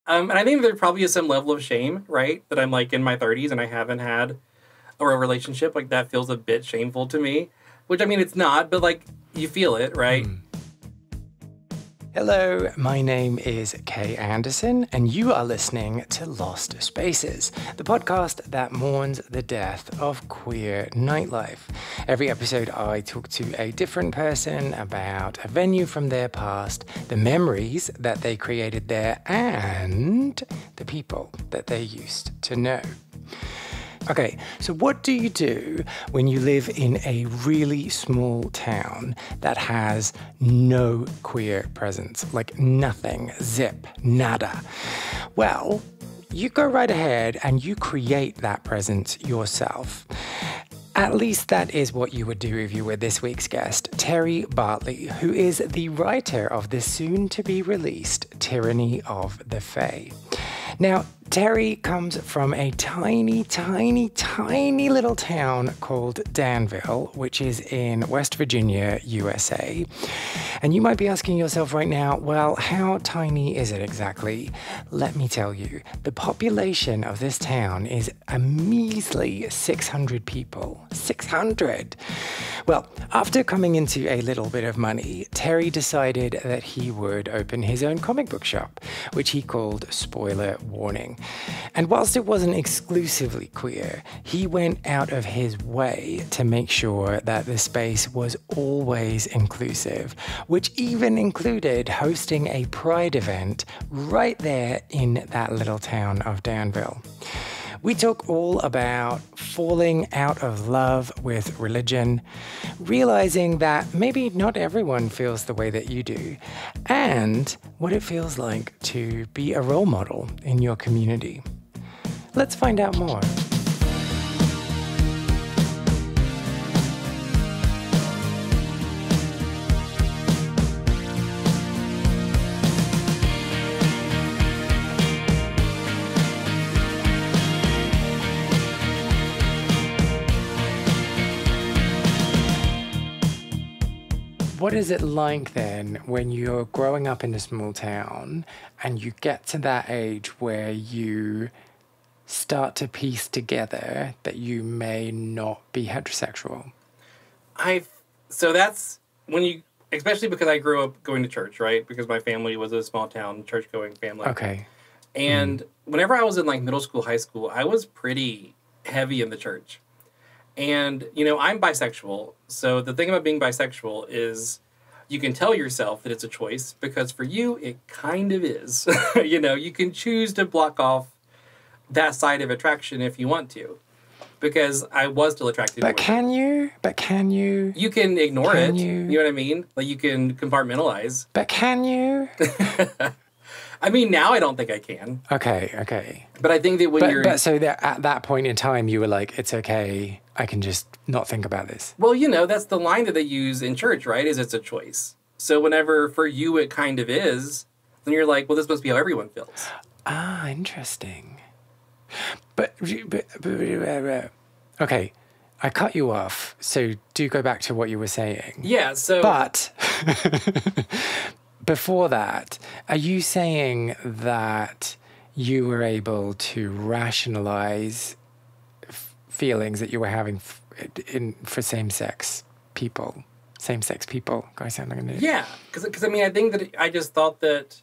And I think there probably is some level of shame, right? That I'm like in my 30s and I haven't had a real relationship. Like that feels a bit shameful to me, which I mean, it's not, but like you feel it, right? Hello, my name is Kay Anderson, and you are listening to Lost Spaces, the podcast that mourns the death of queer nightlife. Every episode, I talk to a different person about a venue from their past, the memories that they created there, and the people that they used to know. Okay, so what do you do when you live in a really small town that has no queer presence? Like nothing, zip, nada. Well, you go right ahead and you create that presence yourself. At least that is what you would do if you were this week's guest, Terry Bartley, who is the writer of the soon-to-be-released Tyranny of the Fae. Now, Terry comes from a tiny little town called Danville, which is in West Virginia, USA. And you might be asking yourself right now, well, how tiny is it exactly? Let me tell you, the population of this town is a measly 600 people. 600! Well, after coming into a little bit of money, Terry decided that he would open his own comic book shop, which he called Spoiler Warning. And whilst it wasn't exclusively queer, he went out of his way to make sure that the space was always inclusive, which even included hosting a pride event right there in that little town of Danville. We talk all about falling out of love with religion, realizing that maybe not everyone feels the way that you do, and what it feels like to be a role model in your community. Let's find out more. What is it like then when you're growing up in a small town and you get to that age where you start to piece together that you may not be heterosexual? So that's when you, especially because I grew up going to church, right? Because my family was a small town church-going family. Okay. And whenever I was in like middle school, high school, I was pretty heavy in the church. And, you know, I'm bisexual. So the thing about being bisexual is you can tell yourself that it's a choice because for you, it kind of is. You know, you can choose to block off that side of attraction if you want to. Because I was still attracted to women. Can you? You can ignore it. You know what I mean? Like you can compartmentalize. But can you? I mean, now I don't think I can. Okay. But I think that when you're... But so that at that point in time, you were like, it's okay, I can just not think about this. Well, you know, that's the line that they use in church, right? Is it's a choice. So whenever for you it kind of is, then you're like, well, this must be how everyone feels. Ah, interesting. But okay, I cut you off, so do go back to what you were saying. Yeah, so... But... Before that, are you saying that you were able to rationalize feelings that you were having for same-sex people? Same-sex people? I sound like an idiot. Yeah, because I mean, I think that I just thought that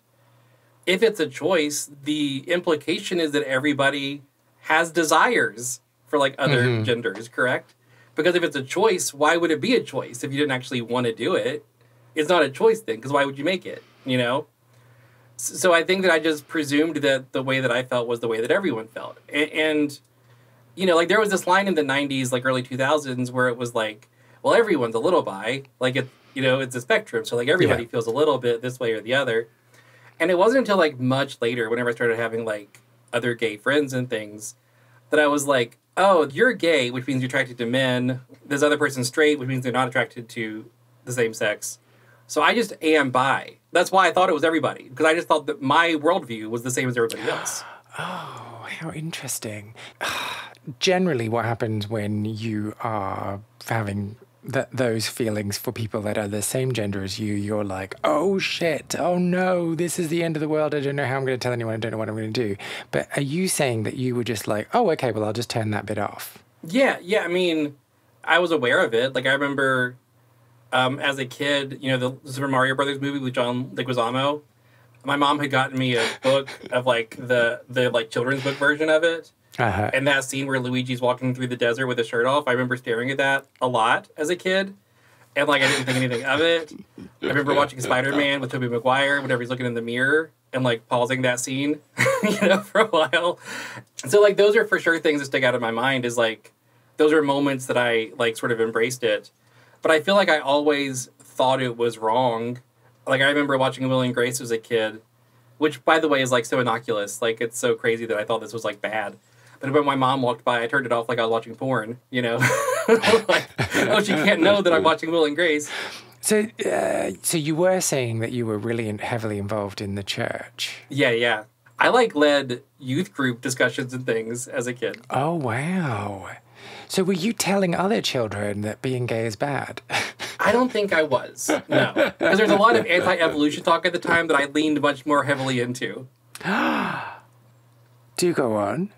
if it's a choice, the implication is that everybody has desires for like other genders, correct? Because if it's a choice, why would it be a choice if you didn't actually want to do it? It's not a choice then, because why would you make it, you know? So I think that I just presumed that the way that I felt was the way that everyone felt. And you know, like there was this line in the 90s, like early 2000s, where it was like, well, everyone's a little bi. Like, it, you know, it's a spectrum. So like everybody feels a little bit this way or the other. And it wasn't until like much later, whenever I started having like other gay friends and things, that I was like, oh, you're gay, which means you're attracted to men. This other person's straight, which means they're not attracted to the same sex. So I just am bi. That's why I thought it was everybody, because I just thought that my worldview was the same as everybody else. Oh, how interesting. Generally, what happens when you are having those feelings for people that are the same gender as you. You're like, oh shit, oh no, this is the end of the world. I don't know how I'm going to tell anyone. I don't know what I'm going to do. But are you saying that you were just like, oh, okay, well, I'll just turn that bit off? Yeah. I mean, I was aware of it. Like, I remember as a kid, the Super Mario Brothers movie with John Leguizamo. My mom had gotten me a book of, like, the like, children's book version of it. Uh-huh. And that scene where Luigi's walking through the desert with his shirt off, I remember staring at that a lot as a kid. And, like, I didn't think anything of it. I remember watching Spider-Man with Tobey Maguire whenever he's looking in the mirror and, like, pausing that scene, for a while. So, like, those are for sure things that stick out in my mind is, like, those are moments that I, like, sort of embraced it. But I feel like I always thought it was wrong. Like, I remember watching Will and Grace as a kid, which, by the way, is, like, so innocuous. Like, it's so crazy that I thought this was, like, bad. But when my mom walked by, I turned it off like I was watching porn, Like, oh, she can't know that I'm watching Will and Grace. So you were saying that you were really heavily involved in the church. Yeah. I, like, led youth group discussions and things as a kid. Oh, wow. So were you telling other children that being gay is bad? I don't think I was, no. Because there's a lot of anti-evolution talk at the time that I leaned much more heavily into. Do go on.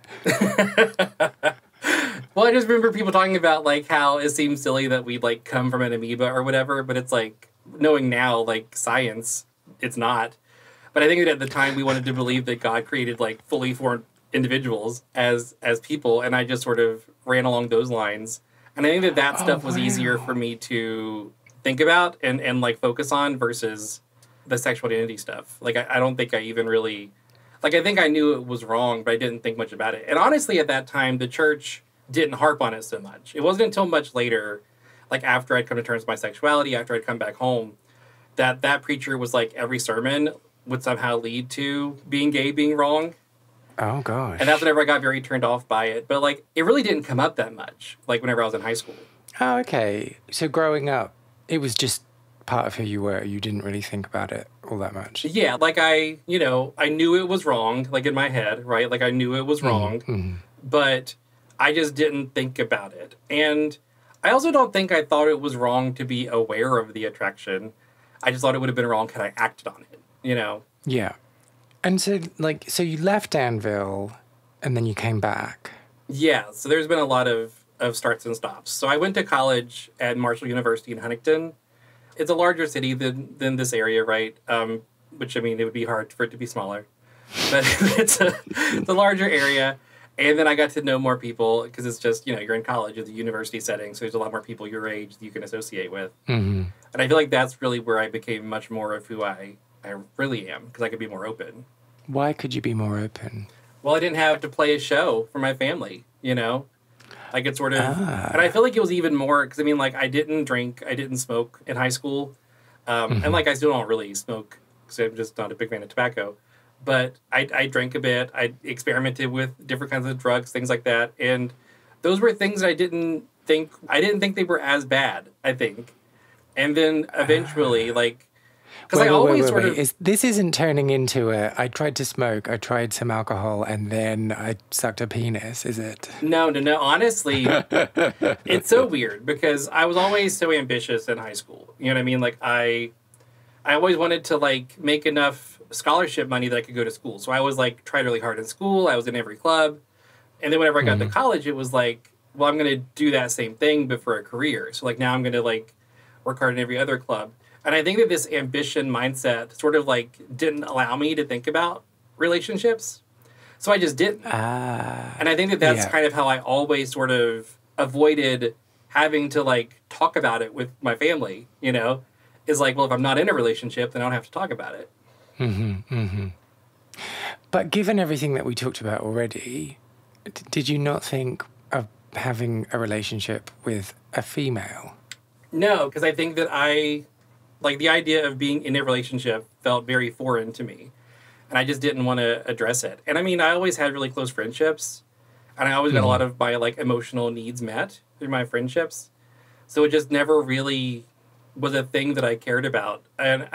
Well, I just remember people talking about, like, how it seems silly that we, like, come from an amoeba or whatever, but it's, like, knowing now, like, science, it's not. But I think that at the time we wanted to believe that God created, like, fully formed individuals as people, and I just sort of ran along those lines. And I think that stuff was easier for me to think about and like, focus on versus the sexual identity stuff. Like, I don't think I even really... Like, I think I knew it was wrong, but I didn't think much about it. And honestly, at that time, the church didn't harp on it so much. It wasn't until much later, like, after I'd come to terms with my sexuality, after I'd come back home, that preacher was like, every sermon would somehow lead to being gay being wrong. Oh, gosh. And that's whenever I got very turned off by it. But, like, it really didn't come up that much, like, whenever I was in high school. Oh, okay. So growing up, it was just part of who you were. You didn't really think about it all that much. Yeah, like, I knew it was wrong, like, in my head, right? Like, I knew it was wrong, but I just didn't think about it. And I also don't think I thought it was wrong to be aware of the attraction. I just thought it would have been wrong had I acted on it, Yeah. And so, like, so you left Danville and then you came back. Yeah, so there's been a lot of starts and stops. So I went to college at Marshall University in Huntington. It's a larger city than this area, right? Which, I mean, it would be hard for it to be smaller. But it's a larger area. And then I got to know more people because it's just, you're in college, it's a university setting, so there's a lot more people your age that you can associate with. Mm-hmm. And I feel like that's really where I became much more of who I really am, because I could be more open. Why could you be more open? Well, I didn't have to play a show for my family, Like, it's sort of... And I feel like it was even more... Because, I mean, like, I didn't drink, I didn't smoke in high school. And, like, I still don't really smoke, because I'm just not a big fan of tobacco. But I drank a bit. I experimented with different kinds of drugs, things like that. And those were things that I didn't think they were as bad, I think. And then eventually, like... Because I always sort of... This isn't turning into I tried to smoke, I tried some alcohol, and then I sucked a penis, is it? No. Honestly, it's so weird, because I was always so ambitious in high school. You know what I mean? Like, I always wanted to, like, make enough scholarship money that I could go to school. So I was, like, tried really hard in school. I was in every club. And then whenever I got to college, it was like, well, I'm going to do that same thing, but for a career. So, like, now I'm going to, like, work hard in every other club. And I think that this ambition mindset sort of, like, didn't allow me to think about relationships. So I just didn't. And I think that that's kind of how I always sort of avoided having to, like, talk about it with my family, is like, well, if I'm not in a relationship, then I don't have to talk about it. But given everything that we talked about already, did you not think of having a relationship with a female? No, because I think that like, the idea of being in a relationship felt very foreign to me. And I just didn't want to address it. And I mean, I always had really close friendships. And I always got a lot of my, like, emotional needs met through my friendships. So it just never really was a thing that I cared about. And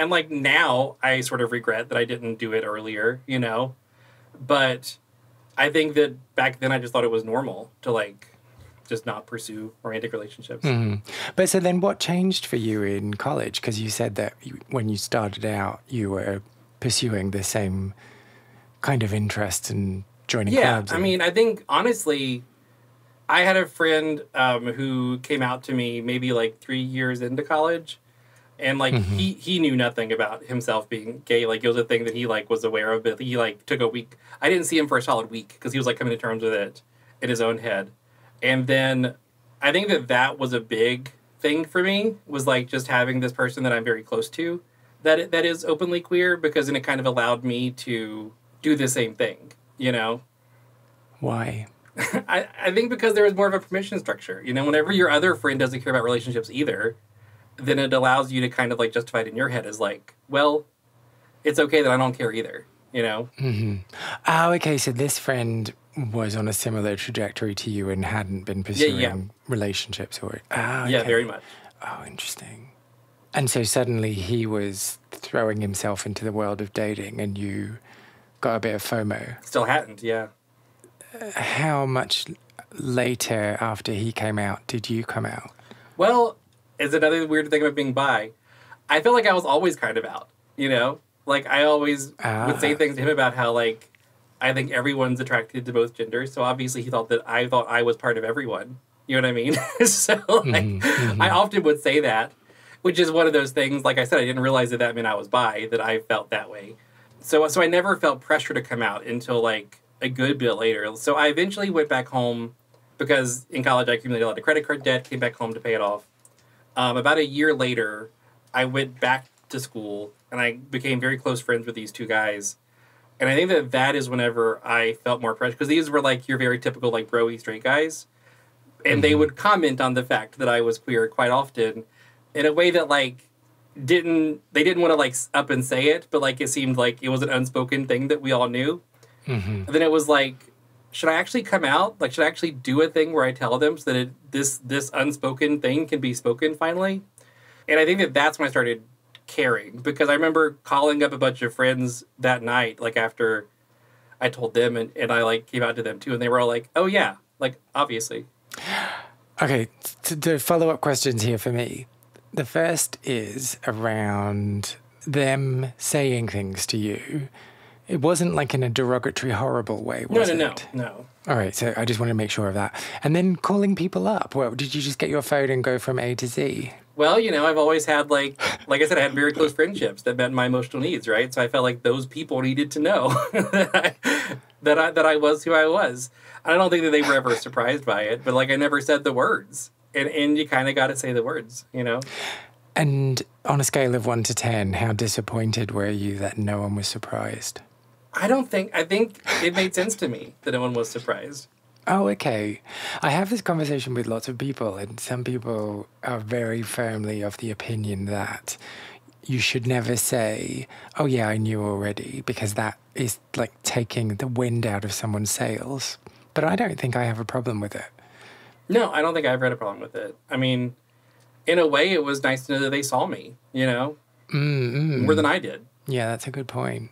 like, now I sort of regret that I didn't do it earlier, But I think that back then I just thought it was normal to, like, just not pursue romantic relationships. But so then what changed for you in college? Because you said that when you started out, you were pursuing the same kind of interests and joining clubs. I mean, I think, honestly, I had a friend who came out to me maybe like 3 years into college. And, like, he knew nothing about himself being gay. Like, it was a thing that he, like, was aware of. But he, like, took a week. I didn't see him for a solid week because he was, like, coming to terms with it in his own head. And then I think that was a big thing for me, was, like, just having this person that I'm very close to that is openly queer, because then it kind of allowed me to do the same thing, you know? Why? I think because there was more of a permission structure. You know, whenever your other friend doesn't care about relationships either, then it allows you to kind of, like, justify it in your head as, like, well, it's okay that I don't care either, you know? Oh, okay, so this friend was on a similar trajectory to you and hadn't been pursuing relationships or... okay. Yeah, very much. Oh, interesting. And so suddenly he was throwing himself into the world of dating and you got a bit of FOMO. Still hadn't, yeah. How much later after he came out did you come out? Well, it's another weird thing about being bi. I feel like I was always kind of out, you know? Like, I always would say things to him about how, like, I think everyone's attracted to both genders. So obviously he thought that I was part of everyone. You know what I mean? So, like, I often would say that, which is one of those things, like I said, I didn't realize that meant I was bi, that I felt that way. So I never felt pressure to come out until, like, a good bit later. So I eventually went back home because in college I accumulated a lot of credit card debt, came back home to pay it off. About a year later, I went back to school, and I became very close friends with these two guys. And I think that is whenever I felt more pressure, because these were, like, your very typical, like, bro-y straight guys. And they would comment on the fact that I was queer quite often in a way that, like, they didn't want to, like, up and say it, but, like, it seemed like it was an unspoken thing that we all knew. And then it was like, should I actually come out? Like, should I actually do a thing where I tell them so that this unspoken thing can be spoken finally? And I think that's when I started caring, because I remember calling up a bunch of friends that night, like, after I told them, and I, like, came out to them too, and they were all like, oh yeah, like, obviously. Okay, the follow-up questions here for me. The first is around them saying things to you. It wasn't, like, in a derogatory, horrible way, was it? No. All right, so I just want to make sure of that. And then calling people up. Well, did you just get your phone and go from A to Z? Well, you know, I've always had, like I said, I had very close friendships that met my emotional needs, right? So I felt like those people needed to know that I was who I was. I don't think that they were ever surprised by it, but, like, I never said the words. And you kind of got to say the words, you know? And on a scale of 1 to 10, how disappointed were you that no one was surprised? I think it made sense to me that no one was surprised. Oh, okay. I have this conversation with lots of people, and some people are very firmly of the opinion that you should never say, oh yeah, I knew already, because that is like taking the wind out of someone's sails. But I don't think I have a problem with it. No, I don't think I ever had a problem with it. I mean, in a way, it was nice to know that they saw me, you know, more than I did. Yeah, that's a good point.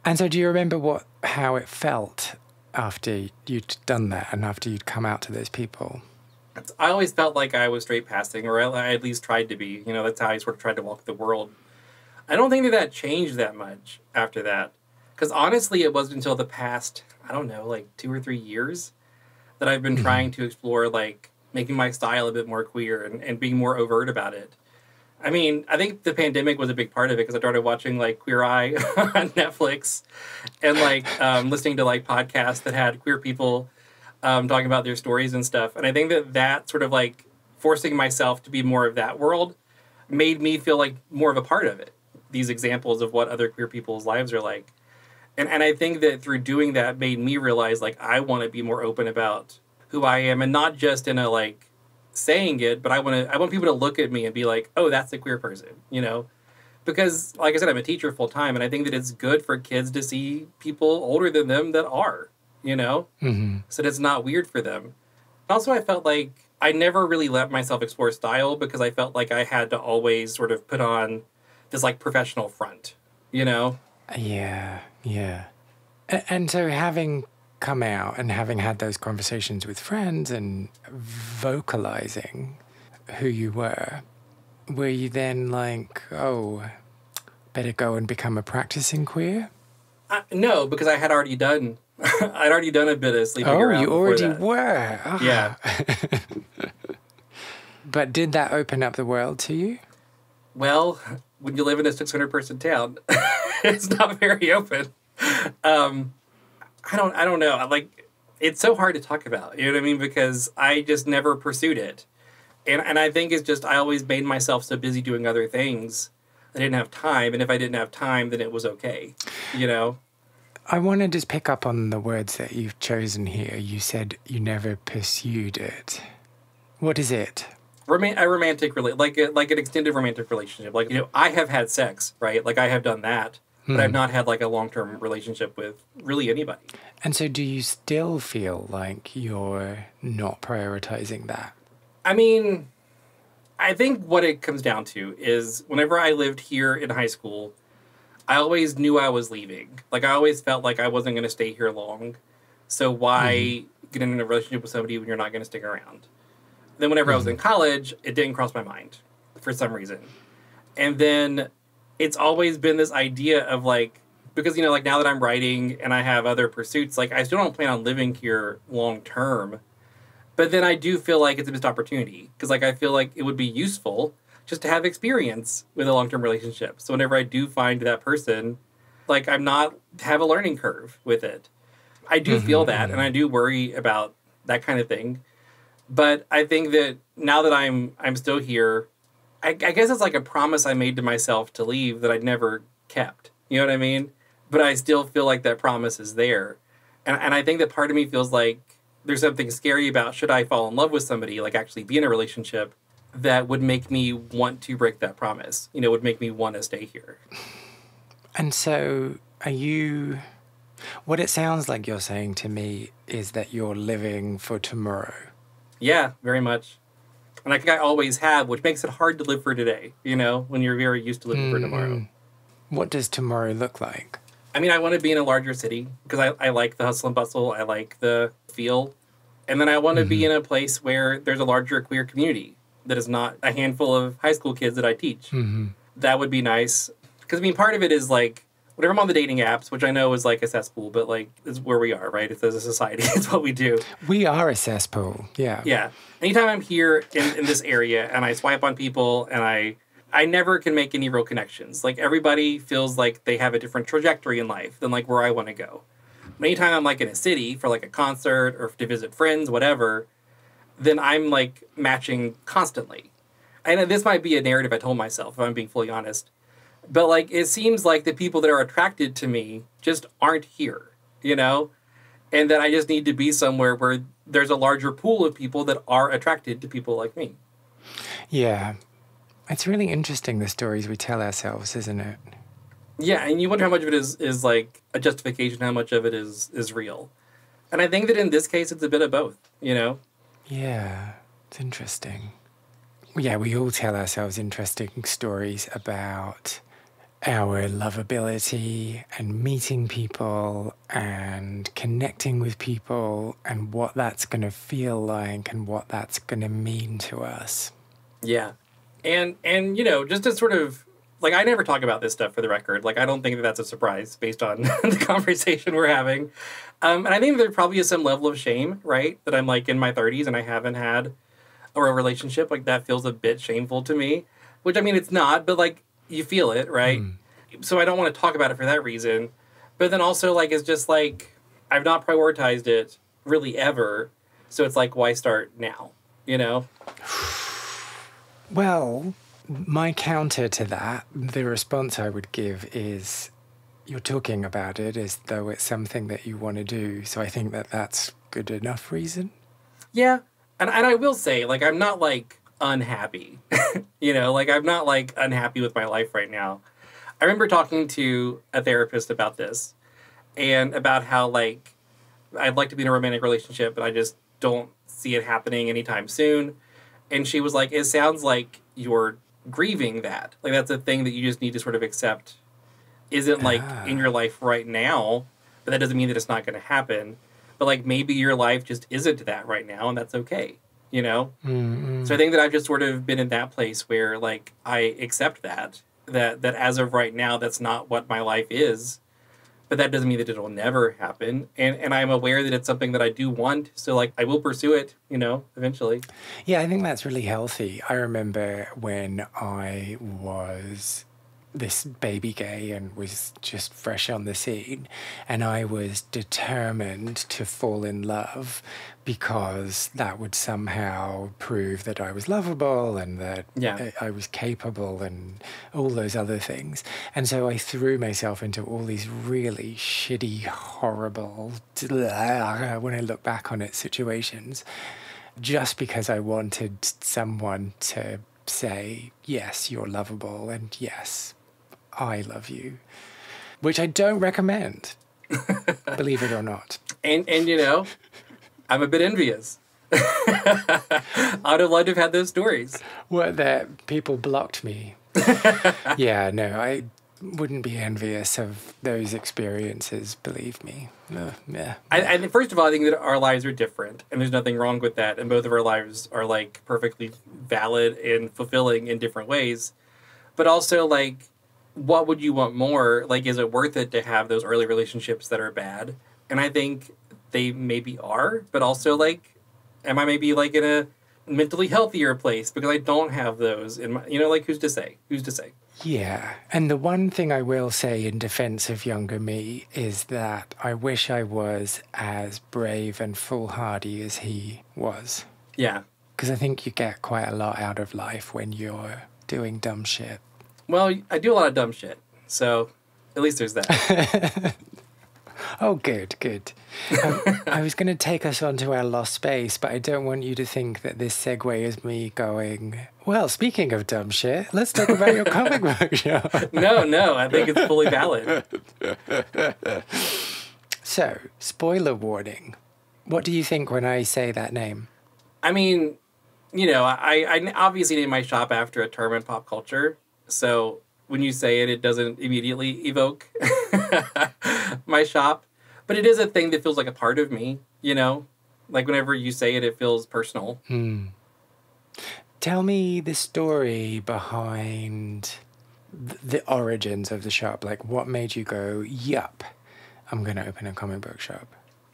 And so do you remember how it felt after you'd done that and after you'd come out to those people? I always felt like I was straight passing, or I at least tried to be. You know, that's how I sort of tried to walk the world. I don't think that changed that much after that. Because honestly, it wasn't until the past, I don't know, like 2 or 3 years that I've been trying to explore, like, making my style a bit more queer and being more overt about it. I mean, I think the pandemic was a big part of it, because I started watching, like, Queer Eye on Netflix and, like, listening to, like, podcasts that had queer people talking about their stories and stuff. And I think that sort of, like, forcing myself to be more of that world made me feel like more of a part of it. These examples of what other queer people's lives are like. And I think that through doing that made me realize, like, I want to be more open about who I am, and not just in a, like, saying it, but I want people to look at me and be like, oh, that's a queer person, you know? Because, like I said, I'm a teacher full time, and I think that it's good for kids to see people older than them that are, you know? So that it's not weird for them. Also, I felt like I never really let myself explore style, because I felt like I had to always sort of put on this, like, professional front, you know? Yeah. And so having come out and having had those conversations with friends and vocalizing who you were you then like, oh, better go and become a practicing queer? No, because I had already done I'd already done a bit of sleeping around. Oh, you already that. were. Oh. Yeah. But did that open up the world to you? Well, when you live in a 600-person town, it's not very open. I don't know. Like, it's so hard to talk about. You know what I mean? Because I just never pursued it, and I think it's just I always made myself so busy doing other things, I didn't have time. And if I didn't have time, then it was okay. You know. I want to just pick up on the words that you've chosen here. You said you never pursued it. What is it? A romantic like an extended romantic relationship. Like, you know, I have had sex, right? Like, I have done that, but I've not had like a long-term relationship with really anybody. And so do you still feel like you're not prioritizing that? I mean, I think what it comes down to is whenever I lived here in high school, I always knew I was leaving. Like, I always felt like I wasn't going to stay here long. So why get in a relationship with somebody when you're not going to stick around? Then whenever I was in college, it didn't cross my mind for some reason. And then it's always been this idea of like, because, you know, like now that I'm writing and I have other pursuits, like I still don't plan on living here long term. But then I do feel like it's a missed opportunity because like I feel like it would be useful just to have experience with a long-term relationship. So whenever I do find that person, like I'm not have a learning curve with it. I do feel that, and I do worry about that kind of thing. But I think that now that I'm still here, I guess it's like a promise I made to myself to leave that I'd never kept. You know what I mean? But I still feel like that promise is there. And I think that part of me feels like there's something scary about should I fall in love with somebody, like actually be in a relationship, that would make me want to break that promise. You know, would make me want to stay here. And so are you... What it sounds like you're saying to me is that you're living for tomorrow. Yeah, very much. And I think I always have, which makes it hard to live for today, you know, when you're very used to living for tomorrow. What does tomorrow look like? I mean, I want to be in a larger city because I like the hustle and bustle. I like the feel. And then I want to be in a place where there's a larger queer community that is not a handful of high school kids that I teach. That would be nice. Because, I mean, part of it is, like, whenever I'm on the dating apps, which I know is, like, a cesspool, but, like, it's where we are, right? It's as a society. It's what we do. We are a cesspool, yeah. Yeah. Anytime I'm here in this area and I swipe on people and I never can make any real connections. Like, everybody feels like they have a different trajectory in life than, like, where I want to go. But anytime I'm, like, in a city for, like, a concert or to visit friends, whatever, then I'm, like, matching constantly. And this might be a narrative I told myself, if I'm being fully honest. But, like, it seems like the people that are attracted to me just aren't here, you know? And that I just need to be somewhere where there's a larger pool of people that are attracted to people like me. Yeah. It's really interesting, the stories we tell ourselves, isn't it? Yeah, and you wonder how much of it is like, a justification, how much of it is real. And I think that in this case, it's a bit of both, you know? Yeah, it's interesting. Yeah, we all tell ourselves interesting stories about our lovability and meeting people and connecting with people and what that's going to feel like and what that's going to mean to us. Yeah. And you know, just to sort of, like, I never talk about this stuff for the record. Like, I don't think that that's a surprise based on the conversation we're having. And I think there probably is some level of shame, right? That I'm, like, in my 30s and I haven't had a relationship. Like, that feels a bit shameful to me. Which, I mean, it's not, but, like, you feel it, right? So I don't want to talk about it for that reason. But then also, like, it's just, like, I've not prioritized it really ever. So it's like, why start now? You know? Well, my counter to that, the response I would give is you're talking about it as though it's something that you want to do. So I think that that's good enough reason. Yeah. And I will say, like, I'm not, like, unhappy. You know, like, I'm not, like, unhappy with my life right now. I remember talking to a therapist about this and about how, like, I'd like to be in a romantic relationship, but I just don't see it happening anytime soon. And she was like, it sounds like you're grieving that. Like, that's a thing that you just need to sort of accept isn't, like, in your life right now, but that doesn't mean that it's not going to happen. but like maybe your life just isn't that right now, and that's okay, you know? Mm-mm. So I think that I've just sort of been in that place where like I accept that as of right now, that's not what my life is. But that doesn't mean that it'll never happen. And I'm aware that it's something that I do want. So like I will pursue it, you know, eventually. Yeah, I think that's really healthy. I remember when I was this baby gay and was just fresh on the scene, and I was determined to fall in love because that would somehow prove that I was lovable and that Yeah. I was capable and all those other things. And so I threw myself into all these really shitty, horrible, when I look back on it, situations, just because I wanted someone to say, yes, you're lovable, and yes, I love you, which I don't recommend, believe it or not. And you know, I'm a bit envious. I'd have loved to have had those stories. What, that people blocked me? Yeah, no, I wouldn't be envious of those experiences, believe me. Yeah. And first of all, I think that our lives are different, and there's nothing wrong with that. And both of our lives are like perfectly valid and fulfilling in different ways. But also, like, what would you want more? Like, is it worth it to have those early relationships that are bad? And I think they maybe are, but also, like, am I maybe like in a mentally healthier place because I don't have those in my, you know, like, who's to say? Who's to say? Yeah, and the one thing I will say in defense of younger me is that I wish I was as brave and foolhardy as he was. Yeah. Because I think you get quite a lot out of life when you're doing dumb shit. Well, I do a lot of dumb shit, so at least there's that. Oh, good. I was going to take us on to our lost space, but I don't want you to think that this segue is me going, well, speaking of dumb shit, let's talk about your comic book show. No, I think it's fully valid. So, spoiler warning. What do you think when I say that name? I mean, you know, I obviously named my shop after a term in pop culture, so when you say it, it doesn't immediately evoke my shop. But it is a thing that feels like a part of me, you know? Like, whenever you say it, it feels personal. Tell me the story behind the origins of the shop. Like, what made you go, yup, I'm going to open a comic book shop?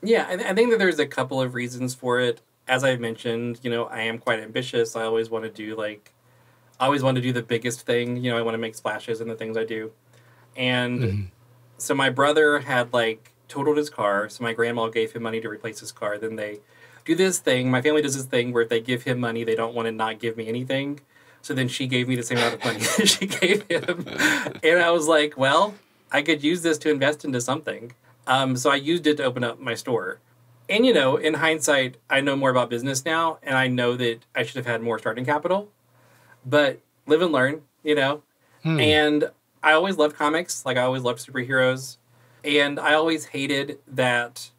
Yeah, I think that there's a couple of reasons for it. As I mentioned, you know, I am quite ambitious. I always want to do, the biggest thing. You know, I want to make splashes in the things I do. And so my brother had, like, totaled his car. So my grandma gave him money to replace his car. Then they do this thing. My family does this thing where if they give him money, they don't want to not give me anything. So then she gave me the same amount of money that she gave him. And I was like, well, I could use this to invest into something. So I used it to open up my store. And, you know, in hindsight, I know more about business now, and I know that I should have had more starting capital. But live and learn, you know. And I always loved comics. Like, I always loved superheroes. And I always hated that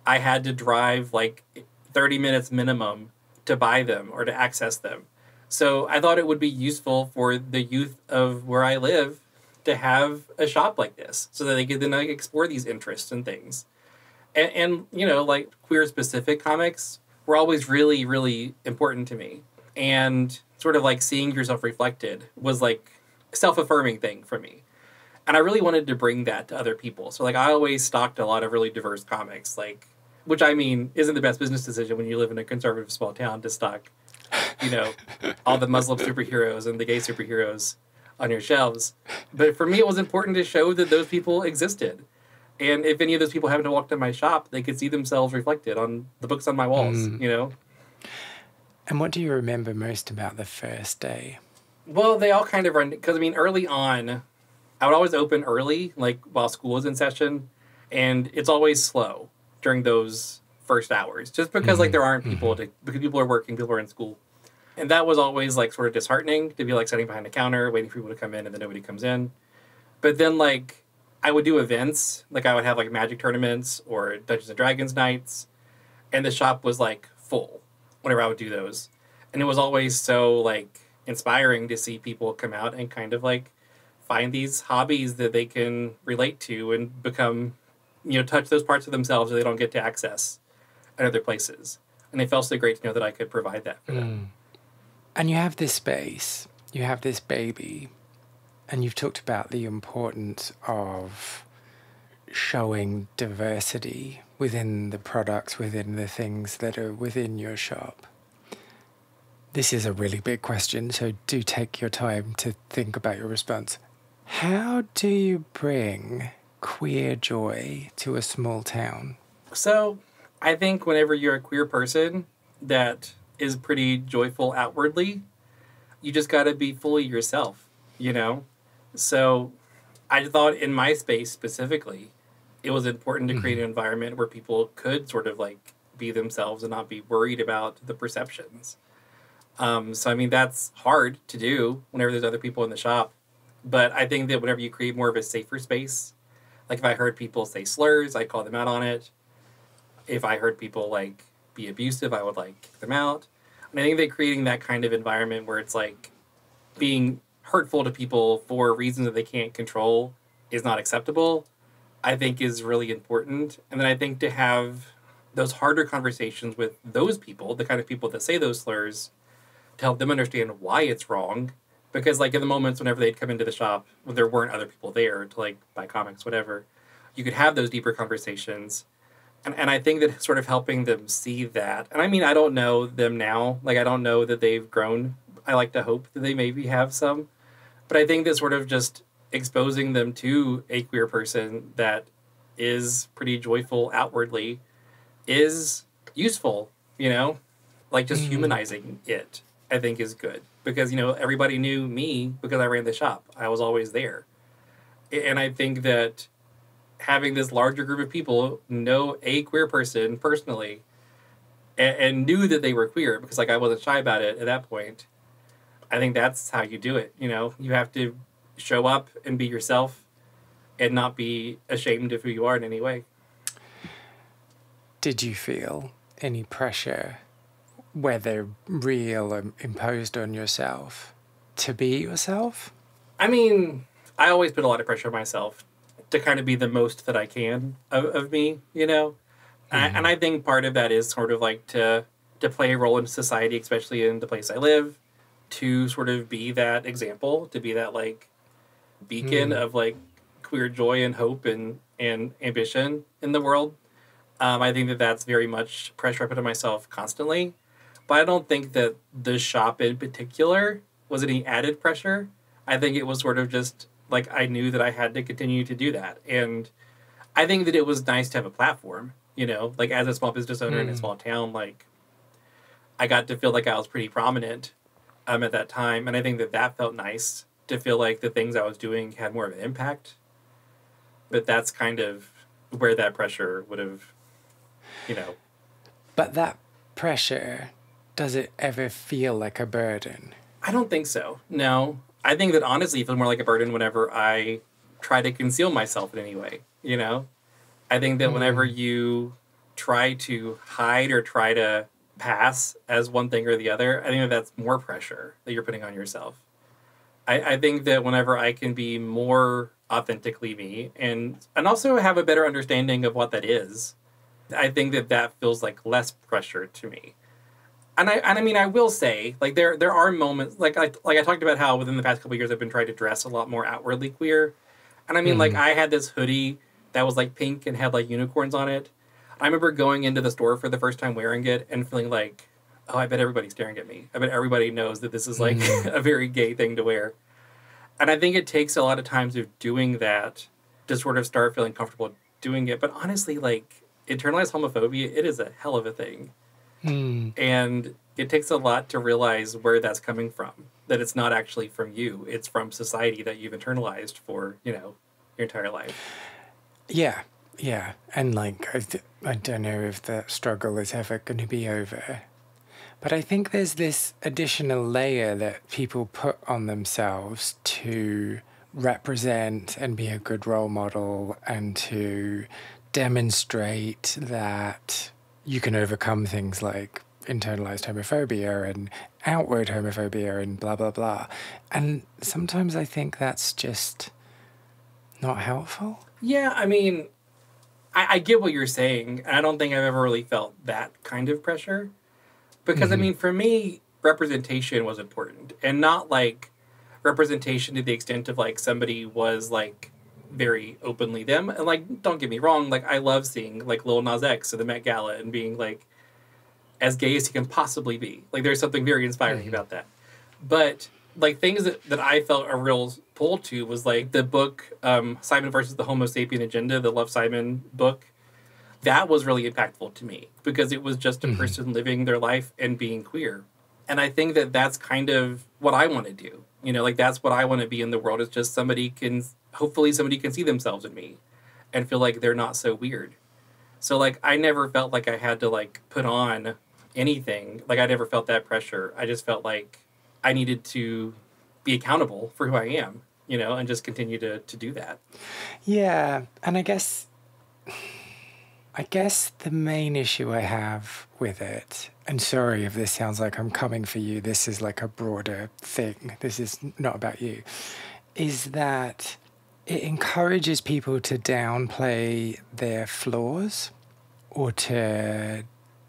I had to drive, like, 30 minutes minimum to buy them or to access them. So I thought it would be useful for the youth of where I live to have a shop like this so that they could then, like, explore these interests and things. And you know, like, queer-specific comics were always really, really important to me. And sort of, like, seeing yourself reflected was, like, a self-affirming thing for me. And I really wanted to bring that to other people. So, like, I always stocked a lot of really diverse comics, like, which, I mean, isn't the best business decision when you live in a conservative small town to stock, you know, all the Muslim superheroes and the gay superheroes on your shelves. But for me, it was important to show that those people existed. And if any of those people happened to walk to my shop, they could see themselves reflected on the books on my walls, you know? And what do you remember most about the first day? Well, they all kind of run, because, I mean, early on, I would always open early, like, while school was in session, and it's always slow during those first hours, just because, like, there aren't people because people are working, people are in school. And that was always, like, sort of disheartening to be, like, sitting behind a counter, waiting for people to come in, and then nobody comes in. But then, like, I would do events, like, I would have, like, magic tournaments or Dungeons & Dragons nights, and the shop was, like, full whenever I would do those. And it was always so, like, inspiring to see people come out and kind of, like, find these hobbies that they can relate to and become, you know, touch those parts of themselves that they don't get to access in other places. And it felt so great to know that I could provide that for them. And you have this space, you have this baby, and you've talked about the importance of showing diversity within the products, within the things that are within your shop. This is a really big question, so do take your time to think about your response. How do you bring queer joy to a small town? So I think whenever you're a queer person that is pretty joyful outwardly, you just got to be fully yourself, you know? So I thought in my space specifically, it was important to create an environment where people could sort of like be themselves and not be worried about the perceptions. So, I mean, that's hard to do whenever there's other people in the shop. But I think that whenever you create more of a safer space, like if I heard people say slurs, I'd call them out on it. If I heard people like be abusive, I would like kick them out. And I think that creating that kind of environment where it's like being hurtful to people for reasons that they can't control is not acceptable, I think is really important. And then I think to have those harder conversations with those people, the kind of people that say those slurs, to help them understand why it's wrong. Because like in the moments whenever they'd come into the shop, when there weren't other people there to like buy comics, whatever, you could have those deeper conversations. And I think that sort of helping them see that. And I mean, I don't know them now. Like, I don't know that they've grown. I like to hope that they maybe have some. But I think that sort of just exposing them to a queer person that is pretty joyful outwardly is useful, you know? Like, just humanizing it, I think, is good. Because, you know, everybody knew me because I ran the shop. I was always there. And I think that having this larger group of people know a queer person personally and knew that they were queer, because like I wasn't shy about it at that point, I think that's how you do it. You know, you have to show up and be yourself and not be ashamed of who you are in any way. Did you feel any pressure, whether real or imposed on yourself, to be yourself? I mean, I always put a lot of pressure on myself to kind of be the most that I can of me, you know? And I think part of that is sort of like to play a role in society, especially in the place I live, to sort of be that example, to be that like beacon of like queer joy and hope and ambition in the world. I think that that's very much pressure I put on myself constantly. But I don't think that the shop in particular was any added pressure. I think it was sort of just like I knew that I had to continue to do that. And I think that it was nice to have a platform, you know, like as a small business owner in a small town, like I got to feel like I was pretty prominent at that time. And I think that that felt nice to feel like the things I was doing had more of an impact. But that's kind of where that pressure would have, you know. But that pressure, does it ever feel like a burden? I don't think so. No. I think that honestly it feels more like a burden whenever I try to conceal myself in any way, you know? I think that whenever you try to hide or try to pass as one thing or the other, I think that that's more pressure that you're putting on yourself. I think that whenever I can be more authentically me and also have a better understanding of what that is, I think that that feels like less pressure to me. And I mean, I will say, like, there are moments, like I talked about how within the past couple of years I've been trying to dress a lot more outwardly queer. And I mean, like, I had this hoodie that was, like, pink and had, like, unicorns on it. I remember going into the store for the first time wearing it and feeling like, oh, I bet everybody's staring at me. I bet everybody knows that this is, like, a very gay thing to wear. And I think it takes a lot of times of doing that to sort of start feeling comfortable doing it. But honestly, like, internalized homophobia, it is a hell of a thing. And it takes a lot to realize where that's coming from. That it's not actually from you. It's from society that you've internalized for, you know, your entire life. Yeah. And, like, I don't know if the struggle is ever going to be over. But I think there's this additional layer that people put on themselves to represent and be a good role model and to demonstrate that you can overcome things like internalized homophobia and outward homophobia and blah, blah, blah. And sometimes I think that's just not helpful. Yeah, I mean, I get what you're saying. And I don't think I've ever really felt that kind of pressure. Because, I mean, for me, representation was important. And not, like, representation to the extent of, like, somebody was, like, very openly them. And, like, don't get me wrong. Like, I love seeing, like, Lil Nas X at the Met Gala and being, like, as gay as he can possibly be. Like, there's something very inspiring about that. But, like, things that I felt a real pull to was, like, the book Simon versus the Homo Sapien Agenda, the Love Simon book. That was really impactful to me because it was just a person living their life and being queer. And I think that that's kind of what I want to do. You know, like, that's what I want to be in the world, is just hopefully somebody can see themselves in me and feel like they're not so weird. So, like, I never felt like I had to, like, put on anything. Like, I never felt that pressure. I just felt like I needed to be accountable for who I am, you know, and just continue to do that. Yeah, and I guess the main issue I have with it, and sorry if this sounds like I'm coming for you, this is like a broader thing, this is not about you, is that it encourages people to downplay their flaws or to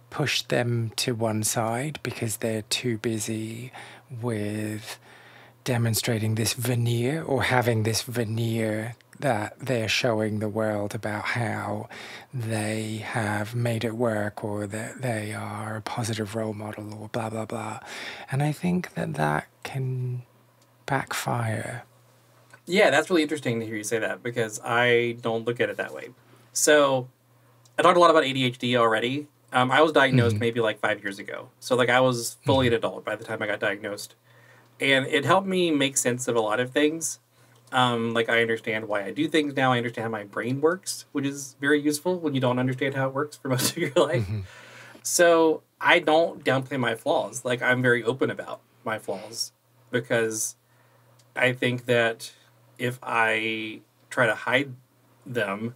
push them to one side because they're too busy with demonstrating this veneer or having this veneer that they're showing the world about how they have made it work or that they are a positive role model or blah, blah, blah. And I think that can backfire. Yeah, that's really interesting to hear you say that because I don't look at it that way. So I talked a lot about ADHD already. I was diagnosed maybe like 5 years ago. So, like, I was fully an adult by the time I got diagnosed. And it helped me make sense of a lot of things. Like, I understand why I do things now. I understand how my brain works, which is very useful when you don't understand how it works for most of your life. So I don't downplay my flaws. Like, I'm very open about my flaws because I think that if I try to hide them,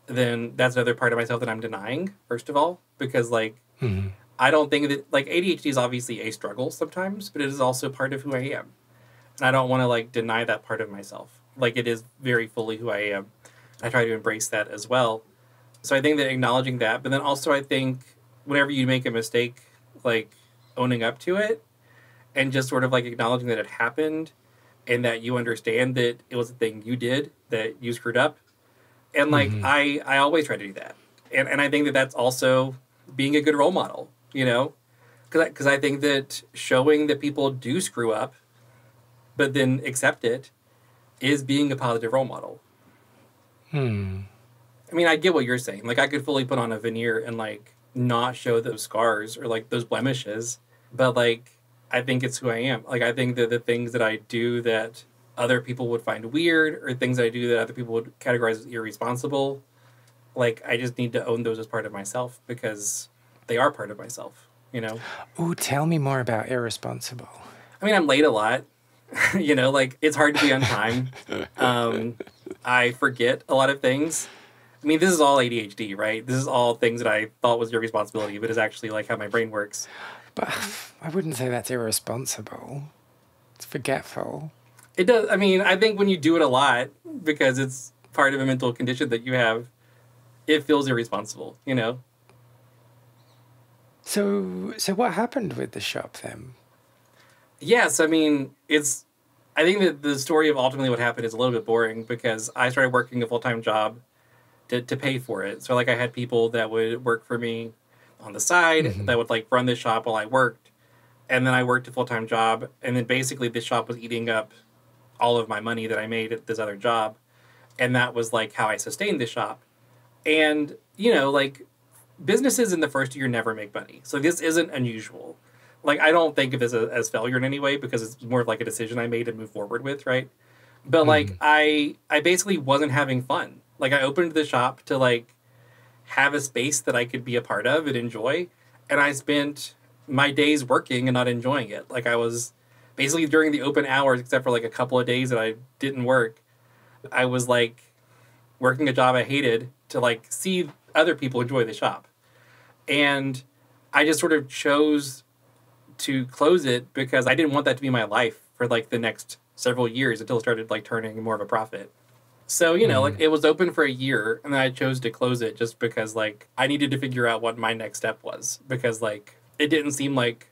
then that's another part of myself that I'm denying, first of all, because, like, I don't think that, like, ADHD is obviously a struggle sometimes, but it is also part of who I am. And I don't want to, like, deny that part of myself. Like, it is very fully who I am. I try to embrace that as well. So I think that acknowledging that, but then also I think whenever you make a mistake, like, owning up to it and just sort of, like, acknowledging that it happened and that you understand that it was a thing you did, that you screwed up. And, like, I always try to do that. And I think that that's also being a good role model, you know? Because I think that showing that people do screw up, but then accept it, is being a positive role model. I mean, I get what you're saying. Like, I could fully put on a veneer and, like, not show those scars or, like, those blemishes. But, like, I think it's who I am. Like, I think that the things that I do that other people would find weird or things I do that other people would categorize as irresponsible, like, I just need to own those as part of myself because they are part of myself, you know? Ooh, tell me more about irresponsible. I mean, I'm late a lot. You know, like, it's hard to be on time. I forget a lot of things. I mean, this is all ADHD, right? This is all things that I thought was your responsibility, but it's actually, like, how my brain works. But I wouldn't say that's irresponsible. It's forgetful. It does. I mean, I think when you do it a lot, because it's part of a mental condition that you have, it feels irresponsible, you know? So what happened with the shop then? Yes, I mean, I think that the story of ultimately what happened is a little bit boring because I started working a full-time job to pay for it. So, like, I had people that would work for me on the side that would, like, run the shop while I worked. And then I worked a full-time job. And then basically this shop was eating up all of my money that I made at this other job. And that was, like, how I sustained the shop. And, you know, like, businesses in the first year never make money. So this isn't unusual. Like, I don't think of this as failure in any way because it's more of, like, a decision I made to move forward with, right? But, like, I basically wasn't having fun. Like, I opened the shop to, like, have a space that I could be a part of and enjoy. And I spent my days working and not enjoying it. Like, I was basically during the open hours, except for, like, a couple of days that I didn't work, I was, like, working a job I hated to, like, see other people enjoy the shop. And I just sort of chose to close it because I didn't want that to be my life for, like, the next several years until it started, like, turning more of a profit. So, like it was open for a year and then I chose to close it just because like I needed to figure out what my next step was because like it didn't seem like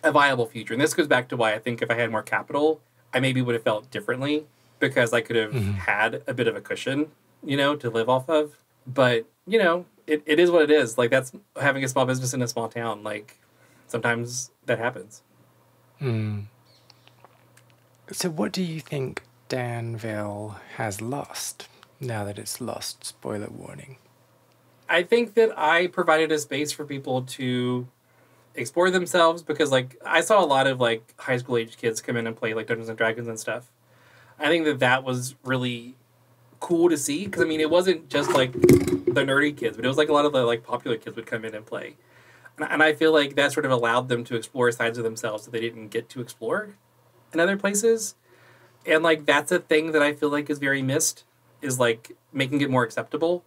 a viable future. And this goes back to why I think if I had more capital, I maybe would have felt differently because I could have had a bit of a cushion, to live off of. But, it is what it is. Like that's having a small business in a small town. Like sometimes that happens. So what do you think Danville has lost now that it's lost? Spoiler warning. I think that I provided a space for people to explore themselves because like I saw a lot of like high school age kids come in and play like Dungeons and Dragons and stuff. I think that was really cool to see because I mean it wasn't just like the nerdy kids, but it was like a lot of the like popular kids would come in and play. And I feel like that sort of allowed them to explore sides of themselves that they didn't get to explore in other places. And, like, that's a thing that I feel like is very missed, is, like, making it more acceptable.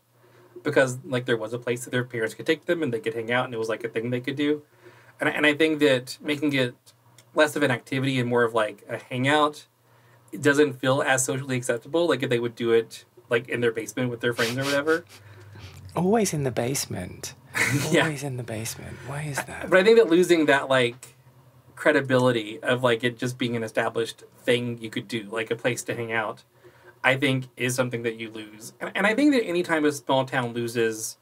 Because, like, there was a place that their parents could take them and they could hang out and it was, like, a thing they could do. And I think that making it less of an activity and more of, like, a hangout, it doesn't feel as socially acceptable. Like, if they would do it, like, in their basement with their friends or whatever. Always in the basement. Yeah. Always in the basement. Why is that? But I think that losing that, like, credibility of like it just being an established thing you could do, like a place to hang out, I think is something that you lose. And I think that anytime a small town loses,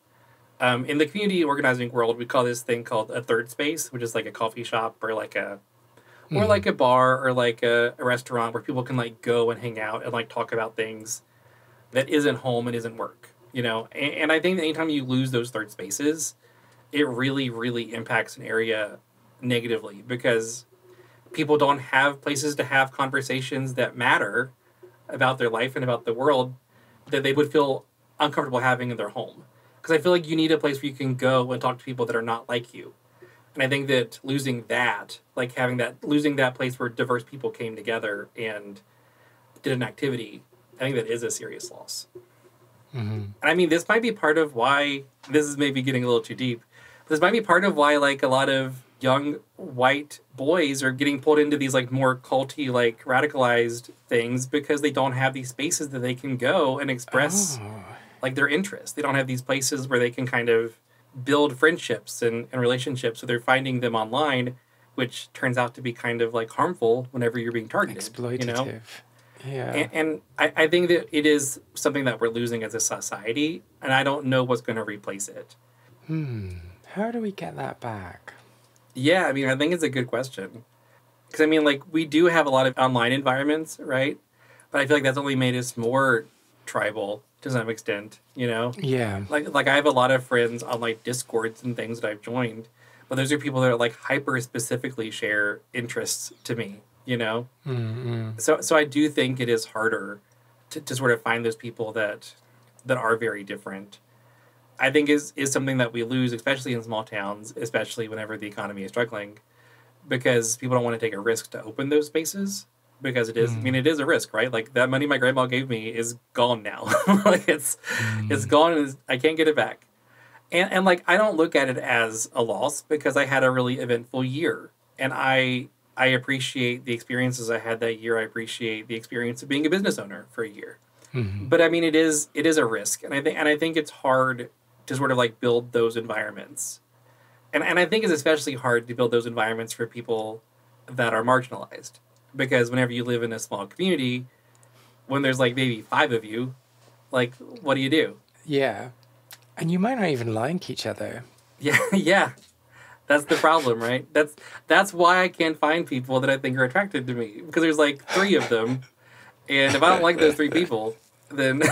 in the community organizing world, we call this thing called a third space, which is like a coffee shop or like a bar or like a restaurant where people can like go and hang out and like talk about things that isn't home and isn't work, And I think that anytime you lose those third spaces, it really, really impacts an area negatively because people don't have places to have conversations that matter about their life and about the world that they would feel uncomfortable having in their home. Because I feel like you need a place where you can go and talk to people that are not like you. And I think that losing that, like losing that place where diverse people came together and did an activity, I think that is a serious loss. And I mean, this might be part of why, this is maybe getting a little too deep, but this might be part of why like a lot of young white boys are getting pulled into these like more culty, like radicalized things because they don't have these spaces that they can go and express like their interests. They don't have these places where they can kind of build friendships and relationships. So they're finding them online, which turns out to be kind of like harmful whenever you're being targeted. Exploitative. Yeah. And I think that it is something that we're losing as a society, and I don't know what's going to replace it. How do we get that back? Yeah, I mean, I think it's a good question. Because, I mean, like, we do have a lot of online environments, right? But I feel like that's only made us more tribal to some extent, Yeah. Like I have a lot of friends on, like, Discords and things that I've joined. But those are people that are, like, hyper-specifically share interests to me, So I do think it is harder to sort of find those people that are very different. I think is something that we lose, especially in small towns, especially whenever the economy is struggling, because people don't want to take a risk to open those spaces because it is, I mean, it is a risk, right? Like that money my grandma gave me is gone now. Like it's gone and I can't get it back. And like, I don't look at it as a loss because I had a really eventful year and I appreciate the experiences I had that year. I appreciate the experience of being a business owner for a year. But I mean, it is a risk. And I think it's hard to sort of like build those environments. And I think it's especially hard to build those environments for people that are marginalized. Because whenever you live in a small community, when there's like maybe 5 of you, like, what do you do? Yeah. And you might not even like each other. Yeah. That's the problem, right? That's why I can't find people that I think are attracted to me. Because there's like 3 of them. And if I don't like those 3 people, then...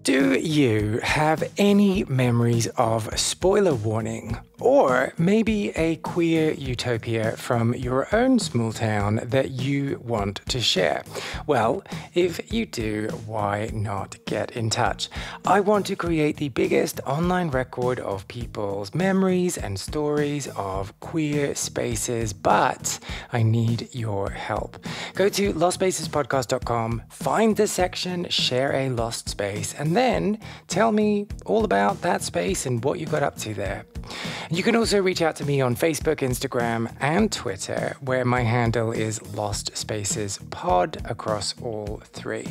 Do you have any memories of spoiler warning? Or maybe a queer utopia from your own small town that you want to share? Well, if you do, why not get in touch? I want to create the biggest online record of people's memories and stories of queer spaces, but I need your help. Go to lostspacesPodcast.com, find the section Share a Lost Space, and then tell me all about that space and what you got up to there. You can also reach out to me on Facebook, Instagram, and Twitter, where my handle is Lost Spaces Pod across all three.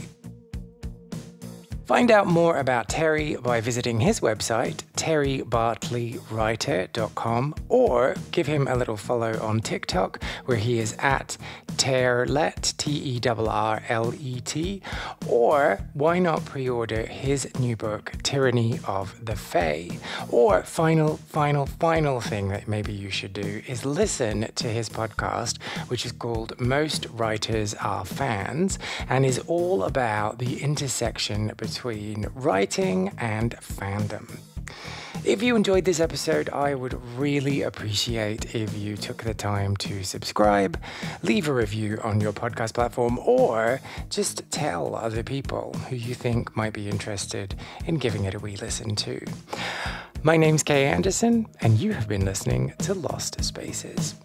Find out more about Terry by visiting his website, terrybartley.writer.com, or give him a little follow on TikTok, where he is at Terrlet, Terrlet, or why not pre-order his new book, Tyranny of the Fae? Or final thing that maybe you should do is listen to his podcast, which is called Most Writers Are Fans, and is all about the intersection between writing and fandom. If you enjoyed this episode, I would really appreciate if you took the time to subscribe, leave a review on your podcast platform, or just tell other people who you think might be interested in giving it a wee listen too. My name's Kay Anderson, and you have been listening to Lost Spaces.